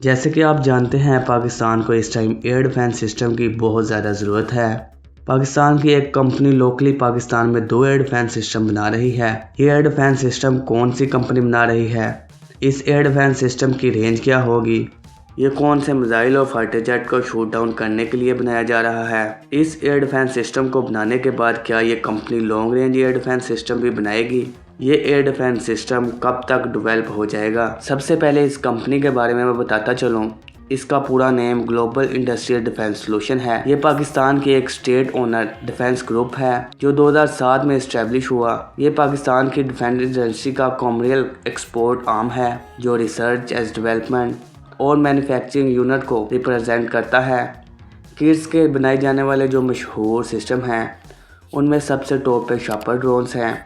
जैसे कि आप जानते हैं पाकिस्तान को इस टाइम एयर डिफेंस सिस्टम की बहुत ज़्यादा ज़रूरत है। पाकिस्तान की एक कंपनी लोकली पाकिस्तान में 2 एयर डिफेंस सिस्टम बना रही है। ये एयर डिफेंस सिस्टम कौन सी कंपनी बना रही है, इस एयर डिफेंस सिस्टम की रेंज क्या होगी, ये कौन से मिसाइल और फाइटर जेट को शूट डाउन करने के लिए बनाया जा रहा है, इस एयर डिफेंस सिस्टम को बनाने के बाद क्या ये company long range air defence system भी बनाएगी, ये एयर डिफेंस सिस्टम कब तक डेवलप हो जाएगा। सबसे पहले इस कंपनी के बारे में मैं बताता चलूँ। इसका पूरा name global industrial defence solution है। ये पाकिस्तान की एक स्टेट ओनर डिफेंस ग्रुप है जो 2007 में इस्टेब्लिश हुआ। ये पाकिस्तान की डिफेंस एजेंसी का कॉमर्शियल एक्सपोर्ट आर्म है जो रिसर्च एज डेवलपमेंट और मैन्युफैक्चरिंग यूनिट को रिप्रेजेंट करता है। किड्स के बनाए जाने वाले जो मशहूर सिस्टम हैं उनमें सबसे टॉप पे शापर ड्रोन्स हैं।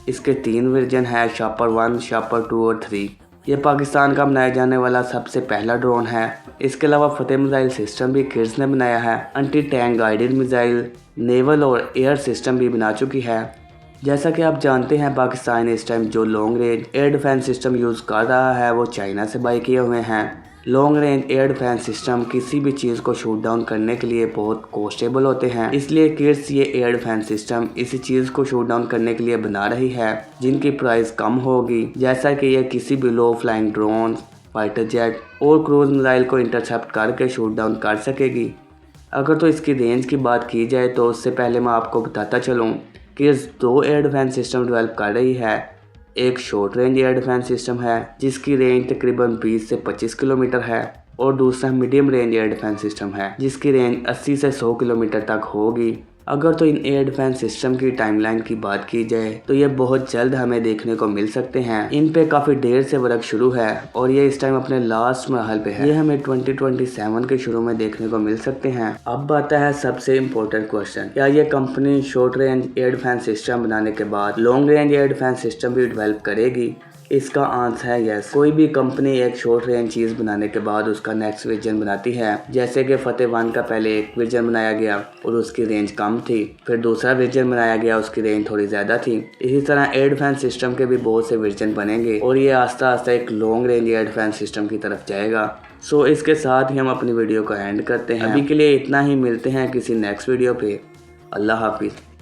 इसके 3 वर्जन है, शापर 1, शापर 2 और 3। ये पाकिस्तान का बनाया जाने वाला सबसे पहला ड्रोन है। इसके अलावा फतेह मिसाइल सिस्टम भी किड्स ने बनाया है। Anti tank guided missile, naval और एयर सिस्टम भी बना चुकी है। जैसा कि आप जानते हैं पाकिस्तान इस टाइम जो long range air defence system use कर रहा है वो चाइना से बाई किए हुए हैं। Long range air defence system किसी भी चीज़ को शूट डाउन करने के लिए बहुत कॉस्टेबल होते हैं, इसलिए किड्स ये एयर डिफेंस सिस्टम इसी चीज़ को शूट डाउन करने के लिए बना रही है जिनकी प्राइस कम होगी, जैसा कि यह किसी भी लो फ्लाइंग ड्रोन, फाइटर जेट और क्रूज मिसाइल को इंटरसेप्ट करके शूट डाउन कर सकेगी। अगर तो इसकी रेंज की बात की जाए तो उससे पहले मैं आपको बताता चलूँ कि इस 2 एयर डिफेंस सिस्टम डेवलप कर रही है। एक short range air defence system है जिसकी रेंज तकरीबन 20 से 25 किलोमीटर है और दूसरा medium range air defence system है जिसकी रेंज 80 से 100 किलोमीटर तक होगी। अगर तो इन एयर डिफेंस सिस्टम की टाइमलाइन की बात की जाए तो ये बहुत जल्द हमें देखने को मिल सकते हैं। इन पे काफ़ी देर से वर्क शुरू है और ये इस टाइम अपने लास्ट मरहल पे है। ये हमें 2027 के शुरू में देखने को मिल सकते हैं। अब आता है सबसे इम्पोर्टेंट क्वेश्चन, क्या ये company short range air defence system बनाने के बाद long range air defence system भी डेवलप करेगी? इसका आंसर है यस। कोई भी कंपनी एक शॉर्ट रेंज चीज़ बनाने के बाद उसका नेक्स्ट वर्जन बनाती है। जैसे कि फतेह 1 का पहले एक वर्जन बनाया गया और उसकी रेंज कम थी, फिर दूसरा वर्जन बनाया गया, उसकी रेंज थोड़ी ज़्यादा थी। इसी तरह एयर डिफेंस सिस्टम के भी बहुत से वर्जन बनेंगे और ये आस्ता आस्ता एक long range air defence system की तरफ जाएगा। सो इसके साथ ही हम अपनी वीडियो को एंड करते हैं। अभी के लिए इतना ही, मिलते हैं किसी नेक्स्ट वीडियो पे। अल्लाह हाफिज़।